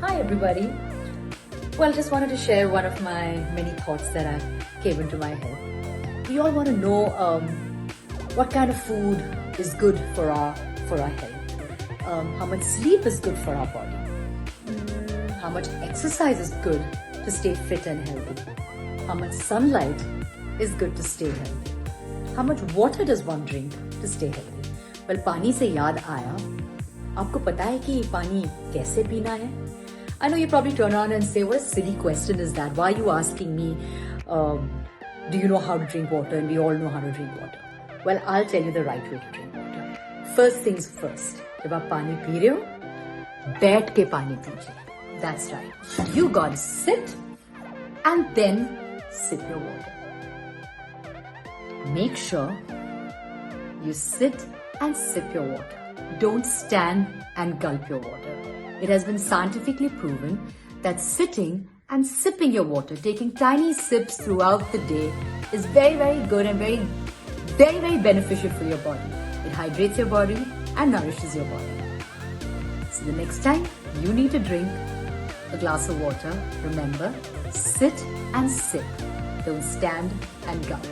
Hi everybody. Well, just wanted to share one of my many thoughts that came into my head. We all want to know what kind of food is good for our health. How much sleep is good for our body. How much exercise is good to stay fit and healthy. How much sunlight is good to stay healthy. How much water does one drink to stay healthy? Well, पानी से याद आया, आपको पता है कि पानी कैसे पीना है? I know you probably turn around and say, what a silly question is that? Why are you asking me, do you know how to drink water? And we all know how to drink water. Well, I'll tell you the right way to drink water. First things first, जब आप पानी P रहे हो, बैठ के पानी पीजिए. That's right. You gotta sit and then sip your water. Make sure you sit and sip your water. Don't stand and gulp your water. It has been scientifically proven that sitting and sipping your water, taking tiny sips throughout the day, is very, very good and very, very, very beneficial for your body. It hydrates your body and nourishes your body. So the next time you need to drink a glass of water, remember, sit and sip. Don't stand and gulp.